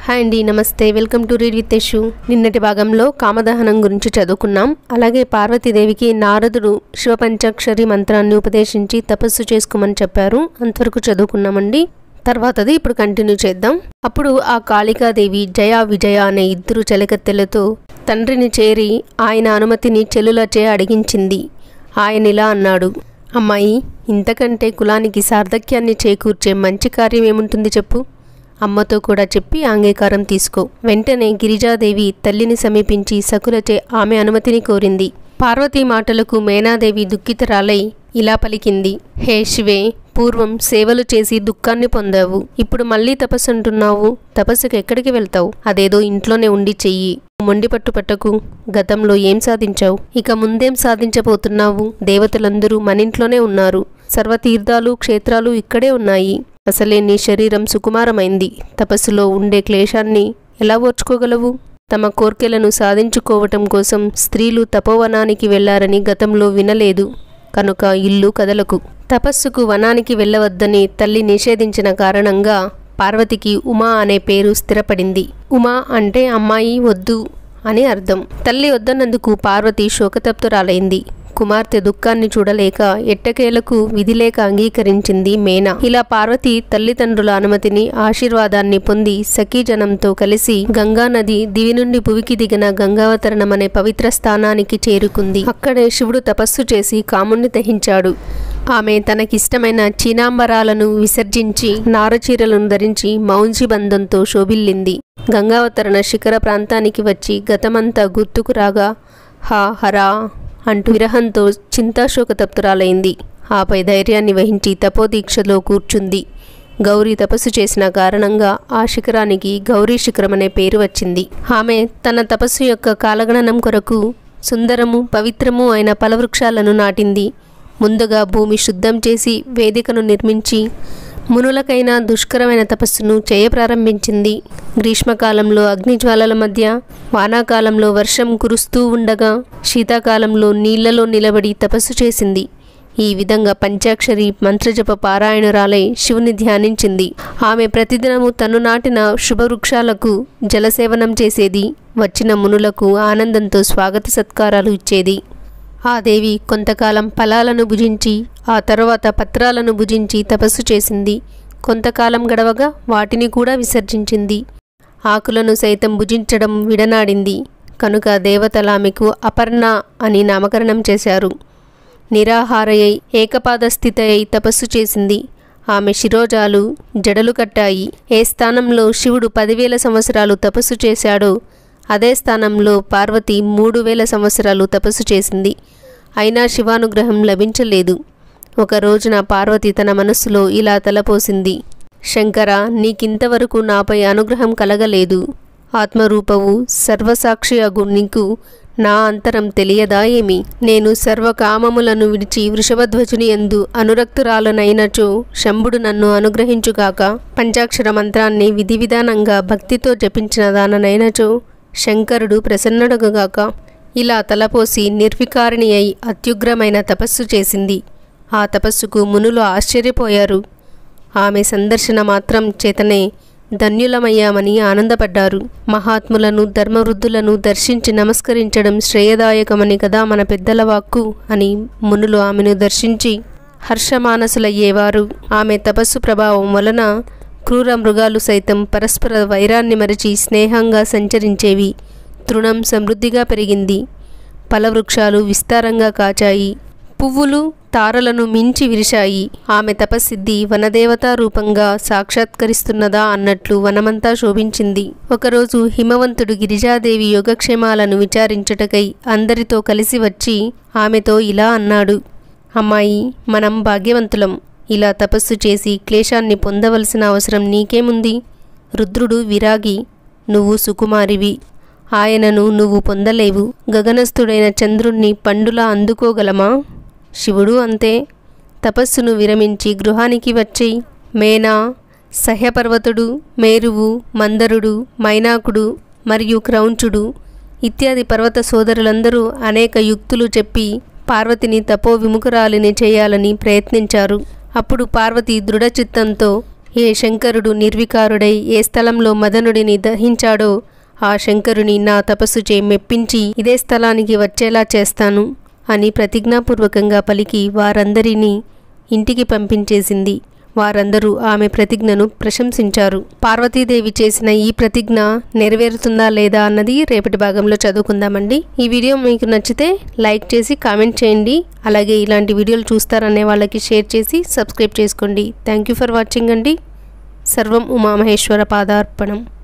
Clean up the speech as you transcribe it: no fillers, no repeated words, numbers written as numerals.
Hi అండి, నమస్తే. Welcome to read with Yashu. నిన్నటి భాగంలో కామదహనం గురించి చదువుకున్నాం. అలాగే పార్వతీదేవికి నారదుడు శివపంచాక్షరి మంత్రాన్ని ఉపదేశించి తపస్సు చేసుకోమని చెప్పారు. అంతవరకు చదువుకున్నామండి. తర్వాతది ఇప్పుడు కంటిన్యూ చేద్దాం. అప్పుడు ఆ కాళికాదేవి జయ విజయ అనే ఇద్దరు చెలకత్తెలతో తండ్రిని చేరి ఆయన అనుమతిని చెల్లులచే అడిగించింది. ఆయన ఇలా అన్నాడు: అమ్మాయి, ఇంతకంటే కులానికి సార్థక్యాన్ని చేకూర్చే మంచి కార్యం ఏముంటుంది చెప్పు. అమ్మతో కూడా చెప్పి అంగీకారం తీసుకో. వెంటనే గిరిజాదేవి తల్లిని సమీపించి సకులచే ఆమె అనుమతిని కోరింది. పార్వతీ మాటలకు మేనాదేవి దుఃఖితురాలై ఇలా పలికింది: హే శివే, పూర్వం సేవలు చేసి దుఃఖాన్ని పొందావు. ఇప్పుడు మళ్ళీ తపస్సు అంటున్నావు. తపస్సుకు ఎక్కడికి వెళ్తావు? అదేదో ఇంట్లోనే ఉండి చెయ్యి. మొండిపట్టు పట్టకు. గతంలో ఏం సాధించావు? ఇక ముందేం సాధించబోతున్నావు? దేవతలందరూ మనింట్లోనే ఉన్నారు. సర్వతీర్థాలు క్షేత్రాలు ఇక్కడే ఉన్నాయి. అసలే నీ శరీరం సుకుమారమైంది. తపస్సులో ఉండే క్లేశాన్ని ఎలా ఓర్చుకోగలవు? తమ కోర్కెలను సాధించుకోవటం కోసం స్త్రీలు తపోవనానికి వెళ్లారని గతంలో వినలేదు. కనుక ఇల్లు కదలకు. తపస్సుకు వనానికి వెళ్ళవద్దని తల్లి నిషేధించిన కారణంగా పార్వతికి ఉమా అనే పేరు స్థిరపడింది. ఉమా అంటే అమ్మాయి, వద్దు అని అర్థం. తల్లి వద్దన్నందుకు పార్వతి శోకతప్తురాలైంది. కుమార్తె దుఃఖాన్ని చూడలేక ఎట్టకేలకు విధిలేక అంగీకరించింది మేనా. ఇలా పార్వతి తల్లిదండ్రుల అనుమతిని, ఆశీర్వాదాన్ని పొంది సఖీజనంతో కలిసి గంగానది దివి నుండి భువికి దిగిన గంగావతరణం అనే పవిత్ర స్థానానికి చేరుకుంది. అక్కడే శివుడు తపస్సు చేసి కాముణ్ణి దహించాడు. ఆమె తనకిష్టమైన చీనాంబరాలను విసర్జించి నారచీరలను ధరించి మౌంజి బంధంతో శోభిల్లింది. గంగావతరణ శిఖర ప్రాంతానికి వచ్చి గతమంతా గుర్తుకు రాగా హా హరా అంటూ విరహంతో చింతాశోకతప్తురాలైంది. ఆపై ధైర్యాన్ని వహించి తపోదీక్షలో కూర్చుంది. గౌరీ తపస్సు చేసిన కారణంగా ఆ శిఖరానికి గౌరీ శిఖరం అనే పేరు వచ్చింది. ఆమె తన తపస్సు యొక్క కాలగణనం కొరకు సుందరము పవిత్రము అయిన ఫలవృక్షాలను నాటింది. ముందుగా భూమి శుద్ధం చేసి వేదికను నిర్మించి మునులకైనా దుష్కరమైన తపస్సును చేయ ప్రారంభించింది. గ్రీష్మకాలంలో అగ్నిజ్వాలల మధ్య, వానాకాలంలో వర్షం కురుస్తూ ఉండగా, శీతాకాలంలో నీళ్లలో నిలబడి తపస్సు చేసింది. ఈ విధంగా పంచాక్షరి మంత్రజప పారాయణురాలై శివుని ధ్యానించింది. ఆమె ప్రతిదినము తను నాటిన శుభవృక్షాలకు జలసేవనం చేసేది. వచ్చిన మునులకు ఆనందంతో స్వాగత సత్కారాలు ఇచ్చేది. ఆ దేవి కొంతకాలం ఫలాలను భుజించి ఆ తరువాత పత్రాలను భుజించి తపస్సు చేసింది. కొంతకాలం గడవగా వాటిని కూడా విసర్జించింది. ఆకులను సైతం భుజించడం విడనాడింది. కనుక దేవతలామెకు అపర్ణ అని నామకరణం చేశారు. నిరాహారయై ఏకపాద స్థితి అయి తపస్సు చేసింది. ఆమె శిరోజాలు జడలు కట్టాయి. ఏ స్థానంలో శివుడు 10,000 సంవత్సరాలు తపస్సు చేశాడో అదే స్థానంలో పార్వతి 3,000 సంవత్సరాలు తపస్సు చేసింది. అయినా శివానుగ్రహం లభించలేదు. ఒక రోజున పార్వతి తన మనస్సులో ఇలా తలపోసింది: శంకర, నీకింతవరకు నాపై అనుగ్రహం కలగలేదు. ఆత్మరూపవు సర్వసాక్షి అగు నీకు నా అంతరం తెలియదా ఏమి? నేను సర్వకామములను విడిచి వృషభధ్వజుని యందు అనురక్తురాలనైనచో శంభుడు నన్ను అనుగ్రహించుగాక. పంచాక్షర మంత్రాన్ని విధి విధానంగా భక్తితో జపించిన దాననైనచో శంకరుడు ప్రసన్నుడగుగాక. ఇలా తలపోసి నిర్వికారిణి అయి అత్యుగ్రమైన తపస్సు చేసింది. ఆ తపస్సుకు మునులు ఆశ్చర్యపోయారు. ఆమె సందర్శన మాత్రం చేతనే ధన్యులమయ్యామని ఆనందపడ్డారు. మహాత్ములను ధర్మవృద్ధులను దర్శించి నమస్కరించడం శ్రేయదాయకమని కదా మన పెద్దల వాక్కు అని మునులు ఆమెను దర్శించి హర్షమానసులయ్యేవారు. ఆమె తపస్సు ప్రభావం వలన క్రూర మృగాలు సైతం పరస్పర వైరాన్ని మరచి స్నేహంగా సంచరించేవి. తృణం సమృద్ధిగా పెరిగింది. ఫలవృక్షాలు విస్తారంగా కాచాయి. పువ్వులు తారలను మించి విరిశాయి. ఆమె తపస్సిద్ధి వనదేవతా రూపంగా సాక్షాత్కరిస్తున్నదా అన్నట్లు వనమంతా శోభించింది. ఒకరోజు హిమవంతుడు గిరిజాదేవి యోగక్షేమాలను విచారించుటకై అందరితో కలిసి వచ్చి ఆమెతో ఇలా అన్నాడు: అమ్మాయి, మనం భాగ్యవంతులం. ఇలా తపస్సు చేసి క్లేశాన్ని పొందవలసిన అవసరం నీకేముంది? రుద్రుడు విరాగి, నువ్వు సుకుమారివి. ఆయనను నువ్వు పొందలేవు. గగనస్థుడైన చంద్రుణ్ణి పండులా అందుకోగలమా? శివుడు అంతే. తపస్సును విరమించి గృహానికి వచ్చి మేనా, సహ్యపర్వతుడు, మేరువు, మందరుడు, మైనాకుడు మరియు క్రౌంచుడు ఇత్యాది పర్వత సోదరులందరూ అనేక యుక్తులు చెప్పి పార్వతిని తపో విముఖురాలిని చేయాలని ప్రయత్నించారు. అప్పుడు పార్వతి దృఢచిత్తంతో ఏ శంకరుడు నిర్వికారుడై ఏ స్థలంలో మదనుడిని దహించాడో ఆ శంకరుని నా తపస్సుచే మెప్పించి ఇదే స్థలానికి వచ్చేలా చేస్తాను అని ప్రతిజ్ఞాపూర్వకంగా పలికి వారందరినీ ఇంటికి పంపించేసింది. వారందరూ ఆమె ప్రతిజ్ఞను ప్రశంసించారు. పార్వతీదేవి చేసిన ఈ ప్రతిజ్ఞ నెరవేరుతుందా లేదా అన్నది రేపటి భాగంలో చదువుకుందామండి. ఈ వీడియో మీకు నచ్చితే లైక్ చేసి కామెంట్ చేయండి. అలాగే ఇలాంటి వీడియోలు చూస్తారనే వాళ్ళకి షేర్ చేసి సబ్స్క్రైబ్ చేసుకోండి. థ్యాంక్ యూ ఫర్ వాచింగ్ అండి. సర్వం ఉమామహేశ్వర పాదార్పణం.